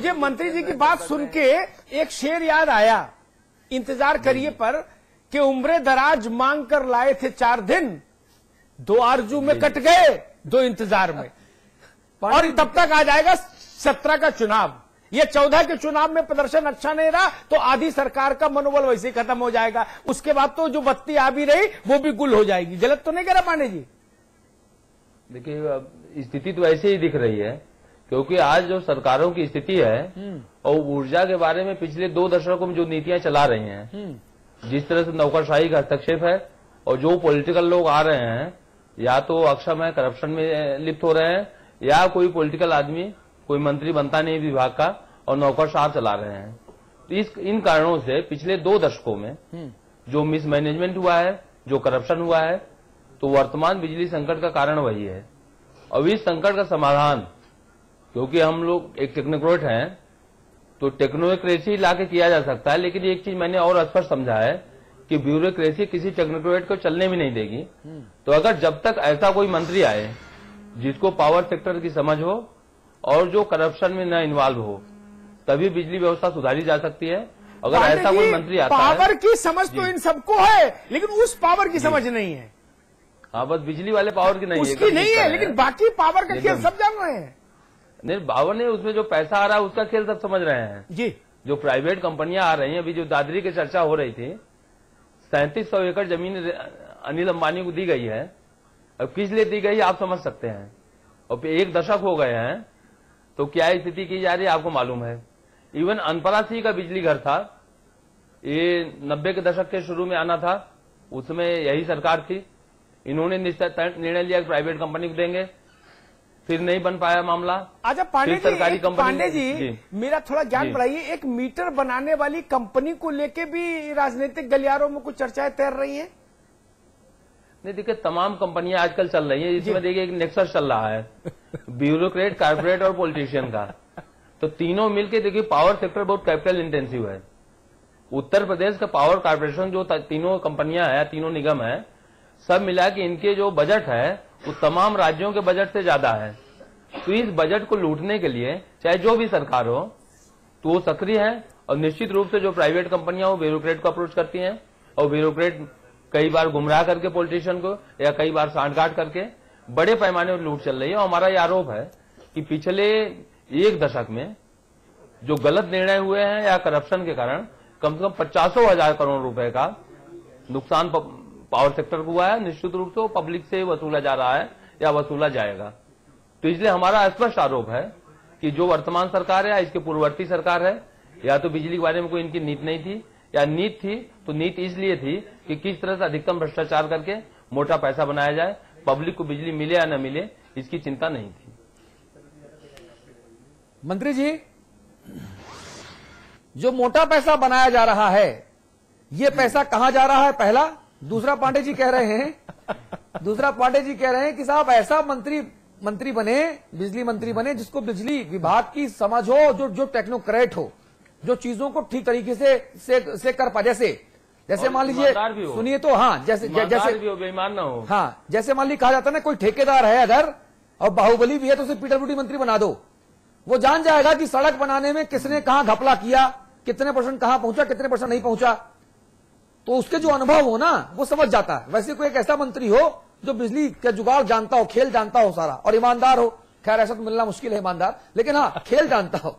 मुझे मंत्री जी की बात सुन के एक शेर याद आया, इंतजार करिए पर, कि उम्रे दराज मांग कर लाए थे 4 दिन, 2 आरजू में कट गए 2 इंतजार में, और तब तक आ जाएगा 17 का चुनाव। ये 14 के चुनाव में प्रदर्शन अच्छा नहीं रहा तो आधी सरकार का मनोबल वैसे ही खत्म हो जाएगा, उसके बाद तो जो बत्ती आ भी रही वो भी गुल हो जाएगी। गलत तो नहीं कह रहा पांडे जी? देखिए स्थिति तो ऐसे ही दिख रही है, क्योंकि आज जो सरकारों की स्थिति है और ऊर्जा के बारे में पिछले 2 दशकों में जो नीतियां चला रही हैं, जिस तरह से नौकरशाही का हस्तक्षेप है, और जो पॉलिटिकल लोग आ रहे हैं या तो अक्षम है, करप्शन में लिप्त हो रहे हैं, या कोई पॉलिटिकल आदमी, कोई मंत्री बनता नहीं विभाग का और नौकरशाह चला रहे हैं। तो इन कारणों से पिछले 2 दशकों में जो मिसमैनेजमेंट हुआ है, जो करप्शन हुआ है, तो वर्तमान बिजली संकट का कारण वही है। और इस संकट का समाधान, क्योंकि हम लोग एक टेक्नोक्रेट हैं, तो टेक्नोक्रेसी लाके किया जा सकता है, लेकिन एक चीज मैंने और स्पष्ट समझा है कि ब्यूरोक्रेसी किसी टेक्नोक्रेट को चलने भी नहीं देगी। तो अगर जब तक ऐसा कोई मंत्री आए जिसको पावर सेक्टर की समझ हो और जो करप्शन में न इन्वॉल्व हो, तभी बिजली व्यवस्था सुधारी जा सकती है। अगर ऐसा कोई मंत्री आता है, पावर की समझ तो इन सबको है, लेकिन उस पावर की समझ नहीं है। हाँ, बस बिजली वाले पावर की नहीं है, उसकी नहीं है, लेकिन बाकी पावर का खेल सब जान रहे हैं। नहीं, पावर नहीं, उसमें जो पैसा आ रहा है उसका खेल सब समझ रहे हैं जी। जो प्राइवेट कंपनियां आ रही हैं, अभी जो दादरी की चर्चा हो रही थी, 3700 एकड़ जमीन अनिल अंबानी को दी गई है। अब किस लिए दी गई आप समझ सकते हैं। और 1 दशक हो गए हैं तो क्या स्थिति की जा रही है आपको मालूम है। इवन अनपरा सिंह का बिजली घर था, ये 90 के दशक के शुरू में आना था, उसमें यही सरकार थी, इन्होंने निर्णय लिया प्राइवेट कंपनी को देंगे, फिर नहीं बन पाया मामला। अच्छा पांडे जी, सरकारी कंपनी, पांडे जी मेरा थोड़ा ज्ञान बढ़ाइए, एक मीटर बनाने वाली कंपनी को लेके भी राजनीतिक गलियारों में कुछ चर्चाएं तैर रही हैं। नहीं देखिए, तमाम कंपनियां आजकल चल रही हैं, इसमें देखिए एक नेक्सस चल रहा है ब्यूरोक्रेट, कारपोरेट और पॉलिटिशियन का। तो तीनों मिलके देखिए, पावर सेक्टर बहुत कैपिटल इंटेंसिव है। उत्तर प्रदेश का पावर कारपोरेशन जो तीनों कंपनियां हैं, तीनों निगम है, सब मिला के इनके जो बजट है वो तमाम राज्यों के बजट से ज्यादा है। तो इस बजट को लूटने के लिए चाहे जो भी सरकार हो तो वो सक्रिय है, और निश्चित रूप से जो प्राइवेट कंपनियां वो ब्यूरोक्रेट को अप्रोच करती हैं, और ब्यूरोक्रेट कई बार गुमराह करके पॉलिटिशियन को, या कई बार सांठगांठ करके बड़े पैमाने पर लूट चल रही है। और हमारा ये आरोप है कि पिछले 1 दशक में जो गलत निर्णय हुए हैं या करप्शन के कारण कम से कम 50,000 करोड़ रुपए का नुकसान पावर सेक्टर को हुआ है। निश्चित रूप से वो पब्लिक से वसूला जा रहा है या वसूला जाएगा। तो इसलिए हमारा स्पष्ट आरोप है कि जो वर्तमान सरकार है या इसके पूर्ववर्ती सरकार है, या तो बिजली के बारे में कोई इनकी नीति नहीं थी, या नीति थी तो नीति इसलिए थी कि किस तरह से अधिकतम भ्रष्टाचार करके मोटा पैसा बनाया जाए, पब्लिक को बिजली मिले या न मिले इसकी चिंता नहीं थी। मंत्री जी, जो मोटा पैसा बनाया जा रहा है, ये पैसा कहां जा रहा है? पहला। दूसरा पांडे जी कह रहे हैं कि साहब ऐसा मंत्री बने, बिजली मंत्री बने जिसको बिजली विभाग की समझ हो, जो टेक्नोक्रेट हो, जो चीजों को ठीक तरीके से कर पाए। जैसे मान लीजिए, सुनिए तो, हाँ, जैसे बेईमान ना हो। हाँ, जैसे मान लीजिए कहा जाता है ना, कोई ठेकेदार है अगर और बाहुबली भी है तो उसे पीडब्ल्यूडी मंत्री बना दो, वो जान जाएगा कि सड़क बनाने में किसने कहां घपला किया, कितने % कहां पहुंचा, कितने % नहीं पहुंचा, तो उसके जो अनुभव हो ना वो समझ जाता है। वैसे कोई एक ऐसा मंत्री हो जो बिजली का जुगाड़ जानता हो, खेल जानता हो सारा, और ईमानदार हो। खैर ऐसा तो मिलना मुश्किल है ईमानदार, लेकिन हाँ खेल जानता हो।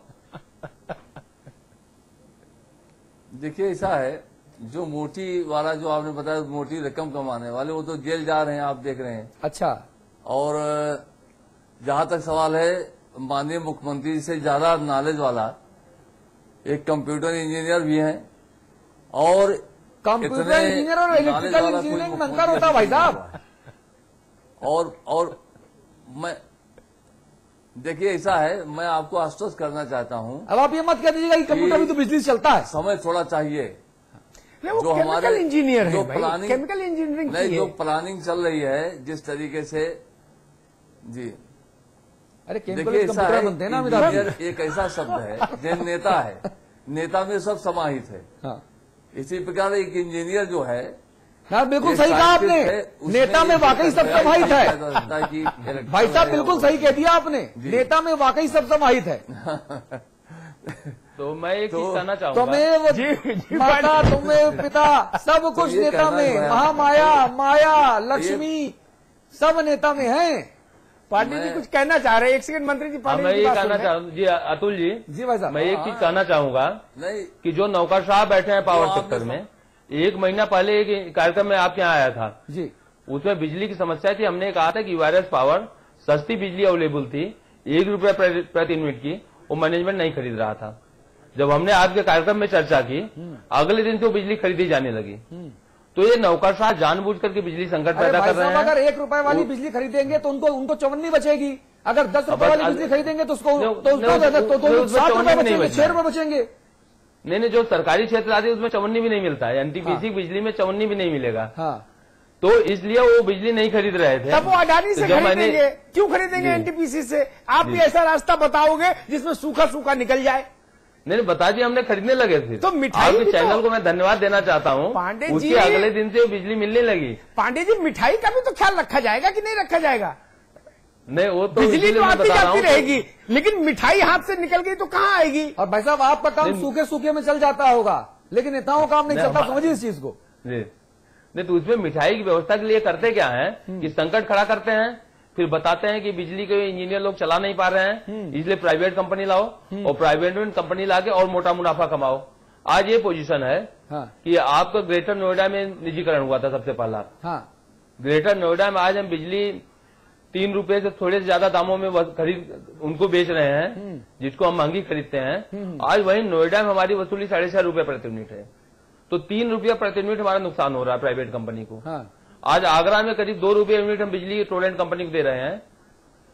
देखिए ऐसा है, जो मोटी वाला जो आपने बताया, मोटी रकम कमाने वाले वो तो जेल जा रहे हैं, आप देख रहे हैं। अच्छा। और जहां तक सवाल है, माननीय मुख्यमंत्री से ज्यादा नॉलेज वाला एक कंप्यूटर इंजीनियर भी है, और कंप्यूटर इंजीनियर और इलेक्ट्रिकल इंजीनियरिंग में अंतर होता है भाई साहब। और मैं देखिए ऐसा है, मैं आपको आश्वस्त करना चाहता हूं। अब आप ये मत कह दीजिएगा कि कंप्यूटर भी तो बिजली से चलता है। समय थोड़ा चाहिए। जो हमारे इंजीनियर है, प्लानिंग, केमिकल इंजीनियरिंग नहीं, जो प्लानिंग चल रही है जिस तरीके से, जी अरे देखिए ऐसा है, इंजीनियर एक ऐसा शब्द है जो नेता है, नेता में सब समाहित है। हाँ। इसी प्रकार एक इंजीनियर जो है, हाँ बिल्कुल सही कहा आपने, नेता में वाकई सब समाहित है। भाई साहब बिल्कुल सही कह दिया आपने, नेता में वाकई सब समाहित है। तो मैं एक चीज कहना चाहूंगा, तुम्हें जी, माता, तुम्हें पिता, सब कुछ ये नेता कहना में, है। महामाया, माया, लक्ष्मी, सब नेता में है। पांडे जी कुछ कहना चाह रहे हैं, एक सेकंड मंत्री जी। हाँ, पांडे मैं जी की ये बात कहना सुन रहे हैं। चाहूँ जी, अतुल जी, जी भाई साहब, मैं एक चीज कहना चाहूंगा नहीं, कि जो नौकरशाह बैठे हैं पावर तो सेक्टर आपने में, 1 महीना पहले एक कार्यक्रम में आपके यहाँ आया था, जी, उसमें बिजली की समस्या थी। हमने कहा था कि वायरस पावर सस्ती बिजली अवेलेबल थी, 1 रुपया प्रति यूनिट की, वो मैनेजमेंट नहीं खरीद रहा था। जब हमने आपके कार्यक्रम में चर्चा की, अगले दिन से वो बिजली खरीदी जाने लगी। तो ये नौकरशाह जानबूझ करके बिजली संकट अरे पैदा भाई कर रहे साहब, हैं। अगर 1 रुपए वाली बिजली खरीदेंगे तो उनको 54 बचेगी। अगर 10 रुपए वाली बिजली खरीदेंगे तो उसको नहीं, 60 रुपए नहीं बचेंगे, बचना 6 रुपए बचेंगे। नहीं, जो सरकारी क्षेत्र आती है उसमें 54 भी नहीं मिलता है, एनटीपीसी बिजली में 54 भी नहीं मिलेगा। हाँ, तो इसलिए वो बिजली नहीं खरीद रहे थे। तब वो अडानी से तो जब खरीदेंगे, क्यों खरीदेंगे एनटीपीसी से? आप भी ऐसा रास्ता बताओगे जिसमें सूखा सूखा निकल जाए। नहीं, बता दिए, हमने खरीदने लगे थे। तो मिठाई आपके भी चैनल तो- को मैं धन्यवाद देना चाहता हूँ, पांडे जी- उसके अगले दिन से वो बिजली मिलने लगी। पांडे जी, मिठाई का भी तो ख्याल रखा जाएगा कि नहीं रखा जाएगा? नहीं, वो तो बिजली इसीलिए तो मैं आती बता रहा जाती हूँ। रहेगी, लेकिन मिठाई हाथ से निकल गई तो कहाँ आएगी? और भाई साहब, आपका काम नहीं, सूखे सूखे में चल जाता होगा, लेकिन नेताओं का काम नहीं नहीं, चलता। हम- समझिए इस चीज को। जी, नहीं तो उसमें मिठाई की व्यवस्था के लिए करते क्या है कि संकट खड़ा करते हैं, फिर बताते हैं कि बिजली के इंजीनियर लोग चला नहीं पा रहे हैं, इसलिए प्राइवेट कंपनी लाओ, और प्राइवेट कंपनी लाके और मोटा मुनाफा कमाओ। आज ये पोजीशन है हाँ, कि आपका ग्रेटर नोएडा में निजीकरण हुआ था सबसे पहला। हाँ, ग्रेटर नोएडा में आज हम बिजली 3 रुपए से थोड़े से ज्यादा दामों में खरीद उनको बेच रहे हैं, जिसको हम महंगी खरीदते हैं। आज वहीं नोएडा में हमारी वसूली 6.5 रुपए प्रति यूनिट है। तो 3 रुपया प्रति यूनिट हमारा नुकसान हो रहा है प्राइवेट कंपनी को। हाँ, आज आगरा में करीब 2 रुपये यूनिट हम बिजली टोरेंट कंपनी को दे रहे हैं,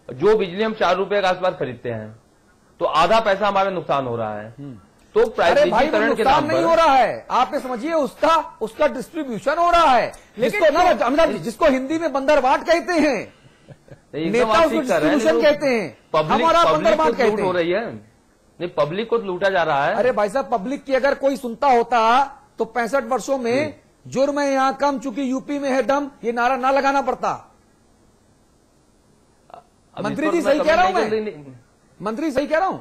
जो बिजली हम 4 रुपए के आसपास खरीदते हैं। तो आधा पैसा हमारा नुकसान हो रहा है। तो अरे भाई, वो प्राइवेटीकरण के नुकसान नाम नहीं हो पर रहा है, आपने समझिए, उसका डिस्ट्रीब्यूशन हो रहा है। जिसको ना अमिताभ जी, जिसको हिंदी में बंदरबाट कहते हैं, एकदम नेता आप उसको ठीक कर रहे हैं। डिस्ट्रीब्यूशन कहते हैं, पब्लिक हमारा पब्लिक बंदरबाट को लूट कहते हो हैं। रही है। नहीं, पब्लिक को लूटा जा रहा है। अरे भाई साहब, पब्लिक की अगर कोई सुनता होता तो 65 वर्षों में जुर्म है यहाँ कम, चूंकि यूपी में है दम, ये नारा ना लगाना पड़ता। अब मंत्री इस पर जी मैं सही कह रहा हूं कमेंट मैं? नहीं कर- मंत्री सही कह रहा हूं?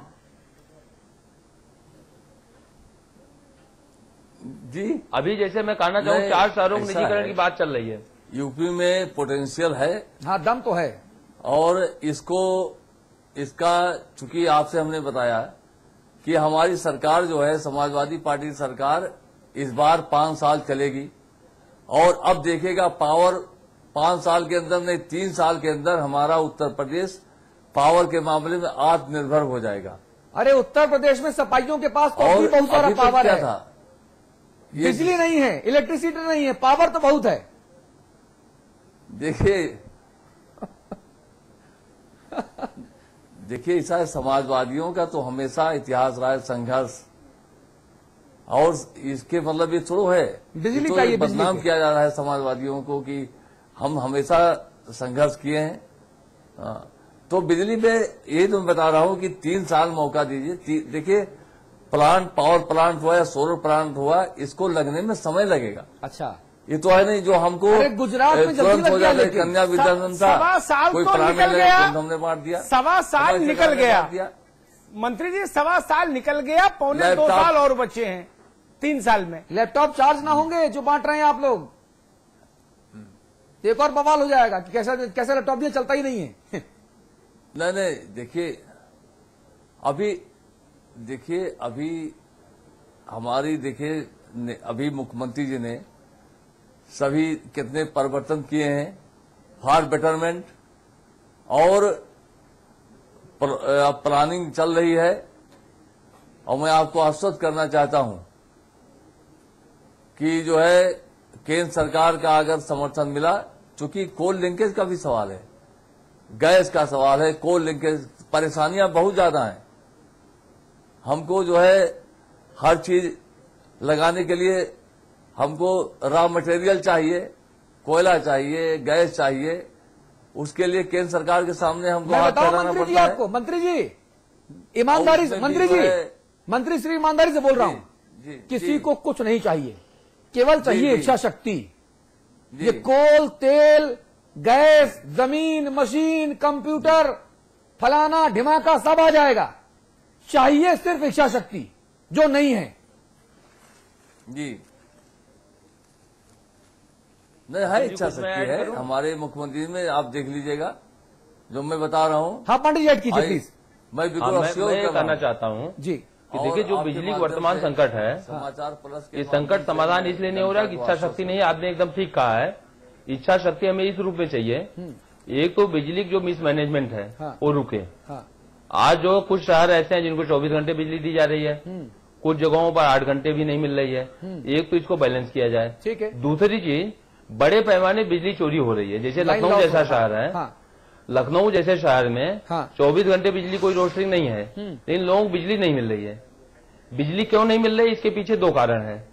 जी, अभी जैसे मैं कहना चाहूँ, नहीं, 4 शहरों में ऐसा निजीकरण है। की बात चल रही है। यूपी में पोटेंशियल है, हाँ, दम तो है। और इसका चूंकि आपसे हमने बताया कि हमारी सरकार जो है, समाजवादी पार्टी सरकार, इस बार 5 साल चलेगी। और अब देखिएगा, पावर 5 साल के अंदर नहीं, 3 साल के अंदर हमारा उत्तर प्रदेश पावर के मामले में आत्मनिर्भर हो जाएगा। अरे उत्तर प्रदेश में सपाइयों के पास तो और अभी बहुत सारा अभी तक पावर क्या है। था, ये बिजली नहीं है, इलेक्ट्रिसिटी नहीं है, पावर तो बहुत है। देखिए ऐसा है, समाजवादियों का तो हमेशा इतिहास रहा है संघर्ष, और इसके मतलब ये थोड़ा है बिजली ये तो का ये बदनाम बिजली किया जा रहा है समाजवादियों को कि हम हमेशा संघर्ष किए हैं। हाँ, तो बिजली में ये तो मैं बता रहा हूं कि 3 साल मौका दीजिए। देखिए, पावर प्लांट हुआ या सोलर प्लांट हुआ, इसको लगने में समय लगेगा। अच्छा, ये तो है नहीं जो हमको अरे गुजरात में जल्दी तुरंत लग हो गया, जाए। लेकिन कन्या विद्याधन था, सवा साल कोई तो प्लान निकल नहीं लगा, गया। तुरंत हमने बांट दिया। सवा साल हमारी निकल सरकार ने गया। बांट दिया। मंत्री जी, 1.25 साल निकल गया, पौने 2 लैपटॉप- साल और बचे हैं 3 साल में। लैपटॉप चार्ज ना होंगे जो बांट रहे हैं आप लोग, एक और बवाल हो जाएगा कि कैसा लैपटॉप ये चलता ही नहीं है। नहीं, देखिए अभी हमारी अभी मुख्यमंत्री जी ने सभी कितने परिवर्तन किए हैं फॉर बेटरमेंट, और प्लानिंग चल रही है। और मैं आपको आश्वस्त करना चाहता हूं कि जो है केंद्र सरकार का अगर समर्थन मिला, चूंकि कोल लिंकेज का भी सवाल है, गैस का सवाल है, कोल लिंकेज, परेशानियां बहुत ज्यादा हैं। हमको जो है हर चीज लगाने के लिए हमको रॉ मटेरियल चाहिए, कोयला चाहिए, गैस चाहिए। उसके लिए केंद्र सरकार के सामने हमको मैं हाथ बताऊं फैलाना मंत्री जी पड़ता है। आपको, मंत्री जी ईमानदारी से, और मंत्री उसमें भी जी, जो है- मंत्री श्री ईमानदारी से बोल रहा हूं, जी, किसी जी, को कुछ नहीं चाहिए, केवल चाहिए जी। इच्छा शक्ति। जी। ये कोल, तेल, गैस, जमीन, मशीन, कंप्यूटर, फलाना ढिमाका सब आ जाएगा। चाहिए सिर्फ इच्छा शक्ति, जो नहीं है। जी नहीं है, इच्छा शक्ति है हमारे मुख्यमंत्री में। आप देख लीजिएगा जो मैं बता रहा हूँ। हाँ पंडित जी ऐड कीजिए प्लीज। मैं बिल्कुल मैं कहना चाहता हूँ जी कि देखिए जो बिजली का वर्तमान संकट है, समाचार प्लस ये संकट समाधान इसलिए नहीं हो रहा कि इच्छा शक्ति नहीं है। आपने एकदम ठीक कहा है, इच्छा शक्ति हमें इस रूप में चाहिए। एक तो बिजली की जो मिसमैनेजमेंट है वो रुके। आज जो कुछ शहर ऐसे हैं जिनको 24 घंटे बिजली दी जा रही है, कुछ जगहों पर 8 घंटे भी नहीं मिल रही है। एक तो इसको बैलेंस किया जाए। ठीक है। दूसरी चीज, बड़े पैमाने बिजली चोरी हो रही है। जैसे लखनऊ जैसा शहर है, लखनऊ जैसे शहर में 24 घंटे बिजली कोई रोस्टिंग नहीं है, लेकिन लोगों को बिजली नहीं मिल रही है। बिजली क्यों नहीं मिल रही, इसके पीछे 2 कारण है।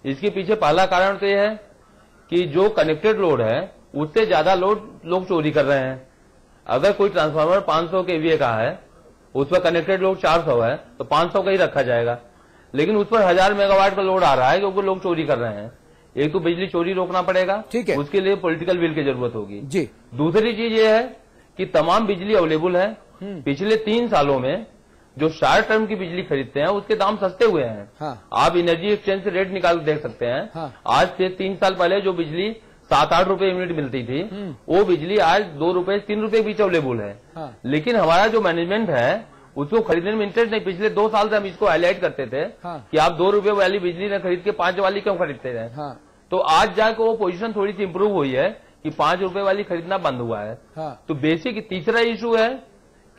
इसके पीछे पहला कारण तो यह है कि जो कनेक्टेड लोड है उससे ज्यादा लोड लोग चोरी कर रहे हैं। अगर कोई ट्रांसफार्मर 500 kVA का है, उस पर कनेक्टेड लोड 400 है, तो 500 का ही रखा जाएगा। लेकिन उस पर 1000 मेगावाट का लोड आ रहा है क्योंकि लोग चोरी कर रहे हैं। एक तो बिजली चोरी रोकना पड़ेगा, ठीक है, उसके लिए पॉलिटिकल विल की जरूरत होगी जी। दूसरी चीज ये है कि तमाम बिजली अवेलेबल है। पिछले 3 सालों में जो शॉर्ट टर्म की बिजली खरीदते हैं उसके दाम सस्ते हुए हैं। आप एनर्जी एक्सचेंज से रेट निकाल देख सकते हैं। आज से 3 साल पहले जो बिजली 7-8 रुपए यूनिट मिलती थी, वो बिजली आज 2 रुपए 3 रुपए के बीच अवेलेबल है। लेकिन हमारा जो मैनेजमेंट है उसको खरीदने में इंटरेस्ट नहीं। पिछले 2 साल से हम इसको हाईलाइट करते थे कि आप 2 रुपए वाली बिजली न खरीद के 5 वाली क्यों खरीदते थे। तो आज जाकर वो पोजीशन थोड़ी सी इंप्रूव हुई है कि 5 रुपए वाली खरीदना बंद हुआ है। तो बेसिक तीसरा इशू है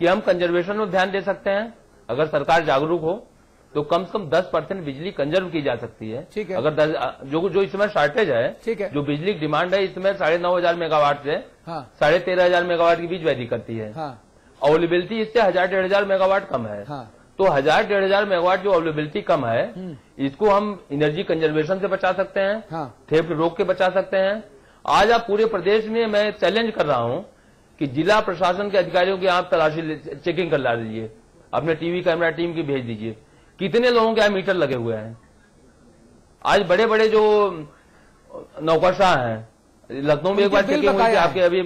कि हम कंजर्वेशन में ध्यान दे सकते हैं। अगर सरकार जागरूक हो तो कम से कम 10% बिजली कंजर्व की जा सकती है। ठीक है। अगर जो इस समय शॉर्टेज है, ठीक है, जो बिजली की डिमांड है इसमें 9,500 मेगावाट से 13,500 मेगावाट के बीच वैरी करती है। अवेलेबिलिटी इससे 1,000-1,500 मेगावाट कम है। तो 1,000-1,500 मेगावाट जो अवेलेबिलिटी कम है, इसको हम एनर्जी कंजर्वेशन से बचा सकते हैं, थेफ्ट रोक के बचा सकते हैं। आज आप पूरे प्रदेश में मैं चैलेंज कर रहा हूं कि जिला प्रशासन के अधिकारियों की आप तलाशी चेकिंग कर ला दीजिए, अपने टीवी कैमरा टीम की भेज दीजिए, कितने लोगों के यहाँ मीटर लगे हुए हैं। आज बड़े बड़े जो नौकरशाह हैं, लखनऊ में एक बार चेकिंग हुई थी आपके अभी,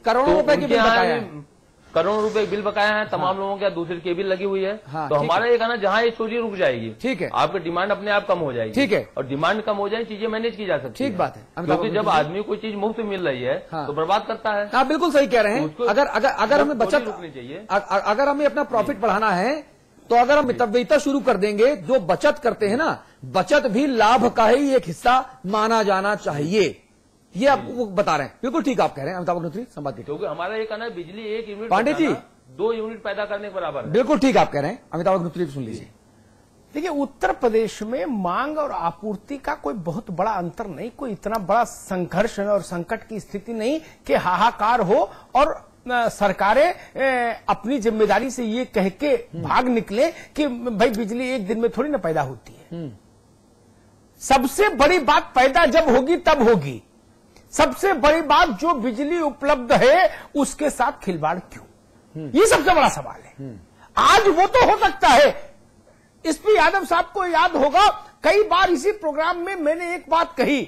करोड़ों रुपए की बिल बकाया है, करोड़ों रुपए बिल बकाया है तमाम लोगों के। दूसरी केबिल लगी हुई है। तो हमारा ये कहना, जहां ये चोरी रुक जाएगी, ठीक है, आपकी डिमांड अपने आप कम हो जाएगी। ठीक है, और डिमांड कम हो जाए चीजें मैनेज की जा सकती है। ठीक बात है, क्योंकि जब आदमी कोई चीज मुफ्त मिल रही है तो बर्बाद करता है। आप बिल्कुल सही कह रहे हैं। अगर हमें बचत रुकनी चाहिए, अगर हमें अपना प्रॉफिट बढ़ाना है तो अगर हम मितव्ययिता शुरू कर देंगे, जो बचत करते हैं ना, बचत भी लाभ का ही एक हिस्सा माना जाना चाहिए। ये आप वो बता रहे हैं, बिल्कुल ठीक आप कह रहे हैं अमिताभ अग्निहोत्री, संवाद कीजिए। क्योंकि हमारा ये कहना है बिजली 1 यूनिट पांडे जी 2 यूनिट पैदा करने के बराबर है। बिल्कुल ठीक आप कह रहे हैं अमिताभ अग्निहोत्री, सुन लीजिए। देखिए, उत्तर प्रदेश में मांग और आपूर्ति का कोई बहुत बड़ा अंतर नहीं, कोई इतना बड़ा संघर्ष और संकट की स्थिति नहीं कि हाहाकार हो और सरकारें अपनी जिम्मेदारी से ये कह के भाग निकले कि भाई बिजली एक दिन में थोड़ी ना पैदा होती है। सबसे बड़ी बात पैदा जब होगी तब होगी। सबसे बड़ी बात, जो बिजली उपलब्ध है उसके साथ खिलवाड़ क्यों, ये सबसे बड़ा सवाल है। आज वो तो हो सकता है। एसपी यादव साहब को याद होगा, कई बार इसी प्रोग्राम में मैंने एक बात कही,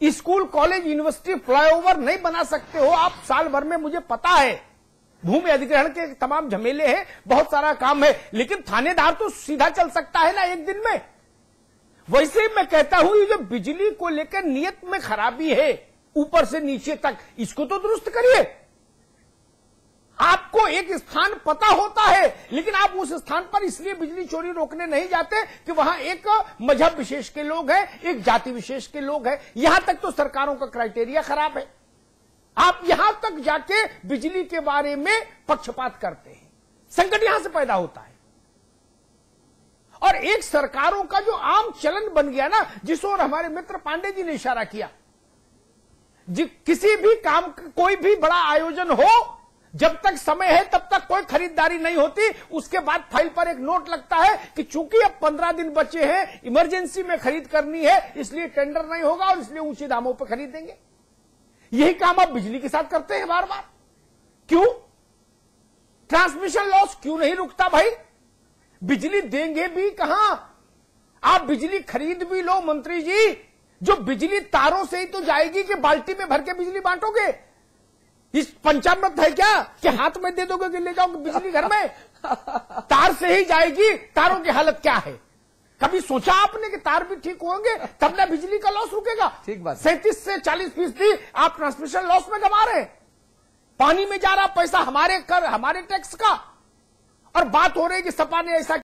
स्कूल कॉलेज यूनिवर्सिटी फ्लाईओवर नहीं बना सकते हो आप साल भर में, मुझे पता है भूमि अधिग्रहण के तमाम झमेले हैं, बहुत सारा काम है, लेकिन थानेदार तो सीधा चल सकता है ना एक दिन में। वैसे मैं कहता हूं, ये जो बिजली को लेकर नियत में खराबी है ऊपर से नीचे तक, इसको तो दुरुस्त करिए। आपको एक स्थान पता होता है, लेकिन आप उस स्थान पर इसलिए बिजली चोरी रोकने नहीं जाते कि वहां एक मजहब विशेष के लोग हैं, एक जाति विशेष के लोग हैं। यहां तक तो सरकारों का क्राइटेरिया खराब है। आप यहां तक जाके बिजली के बारे में पक्षपात करते हैं, संकट यहां से पैदा होता है। और एक सरकारों का जो आम चलन बन गया ना, जिस ओर हमारे मित्र पांडे जी ने इशारा किया, किसी भी काम, कोई भी बड़ा आयोजन हो, जब तक समय है तब तक कोई खरीदारी नहीं होती। उसके बाद फाइल पर एक नोट लगता है कि चूंकि अब 15 दिन बचे हैं, इमरजेंसी में खरीद करनी है, इसलिए टेंडर नहीं होगा और इसलिए ऊंचे दामों पर खरीदेंगे। यही काम आप बिजली के साथ करते हैं बार बार। क्यों? ट्रांसमिशन लॉस क्यों नहीं रुकता भाई? बिजली देंगे भी कहां? आप बिजली खरीद भी लो मंत्री जी, जो बिजली तारों से ही तो जाएगी कि बाल्टी में भर के बिजली बांटोगे? इस पंचामृत है क्या कि हाथ में दे दोगे कि ले जाओगे बिजली घर में? तार से ही जाएगी। तारों की हालत क्या है? कभी सोचा आपने कि तार भी ठीक होंगे तब ना बिजली का लॉस रुकेगा? ठीक बात। 37 से 40% आप ट्रांसमिशन लॉस में गंवा रहे हैं। पानी में जा रहा पैसा हमारे टैक्स का, और बात हो रही है कि सपा ने ऐसा